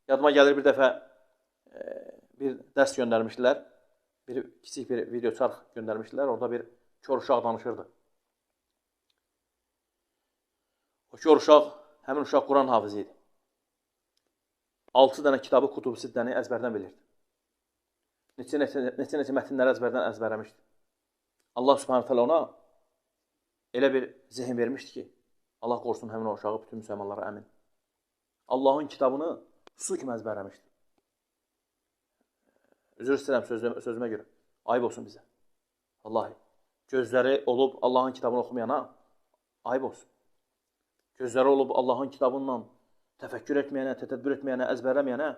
Yadıma gəlir bir dəfə bir dərs göndərmişdilər. Kiçik bir video çarx göndərmişdilər. Orada bir kör uşaq danışırdı. O kör uşaq, həmin uşaq Quran hafızı idi. 6 dənə kitabı Kutub Sittəni əzbərdən bilirdi. Neçə mətnləri əzbərdən əzbərləmişdi. Allah subhanahu teala ona elə bir zihin vermişdi ki, Allah qorusun həmin o uşağı bütün müsəlmanlara əmin. Allahın kitabını su kimi əzbərləmişdi. Üzr istəyirəm sözümə görə. Ayıb olsun bizə. Vallahi. Gözləri olub Allahın kitabını oxumayana ayıb olsun. Gözləri olub Allahın kitabından təfəkkür etməyənə, tətəbbür etməyənə, əzbərləməyənə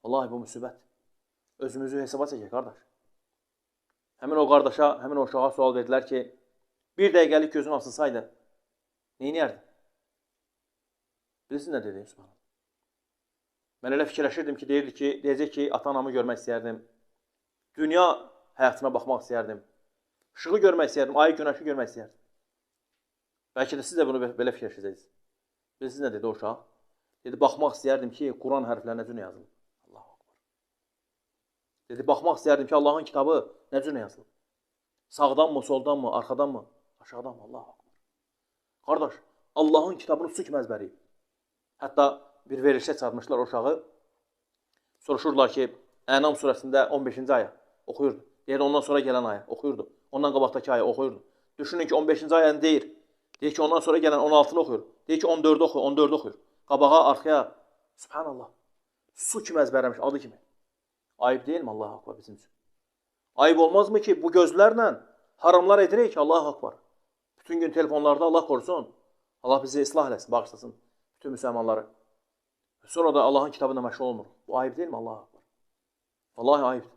vallahi bu müsibət. Özümüzü hesaba çəkək, qardaş. Həmin o qardaşa, həmin o uşağa sual verdilər ki, bir dəqiqəlik gözün açılsaydı, neyniyərdi? Bilirsiniz nə dedi? Subhanallah. Mən elə fikirləşirdim ki, deyəcək ki, ata-anamı görmək istəyərdim, dünya həyatına baxmaq istəyərdim, işığı görmək istəyərdim, ayı günəşi görmək istəyərdim. Bəlkə də siz də bunu belə fikirləşəcəksiniz. Bilirsiniz nə dedi o uşaq? Dedi, baxmaq istəyərdim ki, Quran hərfləri nə cür yazılıb. Allahu Akbar. Dedi, baxmaq istəyərdim ki, Allahın kitabı nə cür yazılıb. Sağdan mı, soldan mı, arxadan mı, aşağıdan mı? Allahu Akbar. Qardaş, Allahın kitabını su kimi əzbərləyib. Hətta bir verilişə çağırmışlar o uşağı. Soruşurlar ki, Ənam surəsində 15-ci aya oxuyurdu. Deyir, ondan sonra gələn aya oxuyurdu. Ondan qabaqdakı aya oxuyurdu. Düşünün ki, 15-ci ayanı deyir. Deyir ki, ondan sonra gələn 16-nı oxuyur. Deyir ki, 14-ü oxuyur, 14-ü oxuyur. Qabağa, arxaya, subhanallah, su kimi əzbərləmiş, adı kimi. Ayıb deyil mi Allah-u Akbar bizim üçün? Ayıb olmazmı ki, bu gözlərlə haramlar edirik ki, Allah-u Akbar. Bütün gün telefonlarda Allah korusun, Allah bizi ıslah eləsin, bağışlasın bütün müsəlmanları. Sonra da Allahın kitabına məşğul olmur. Bu ayıb deyil mi Allah-u Akbar? Vallahi ayıbdır.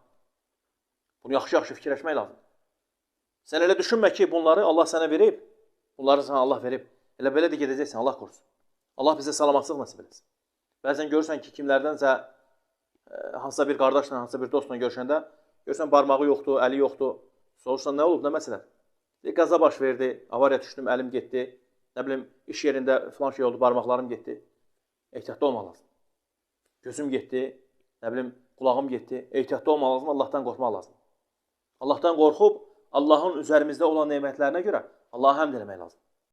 Bunu yaxşı-yaxşı fikirləşmək lazım. Sən elə düşünmə ki, bunları Allah sənə verib, bunları sənə Allah verib. Elə belə də gedəcəksən, Allah korusun. Allah bizə salamatlıq nəsib eləsin. Bəzən görürsən ki, kimlərdənsə hansısa bir qardaşla, hansısa bir dostla görüşəndə, görürsən barmağı yoxdur, əli yoxdur. Soruşsan, nə olub, nə məsələ? Qaza baş verdi, avariya düşdüm, əlim getdi. Nə bilim, iş yerində filan şey oldu, barmaqlarım getdi. Ehtiyatda olmaq lazım. Gözüm getdi, nə bilim, qulağım getdi. Ehtiyatda olmaq lazım, Allahdan qorxmaq lazım. Allahdan qorxub, Allahın üzərimizdə olan nemətlərinə görə Allaha həmd eləmək lazım.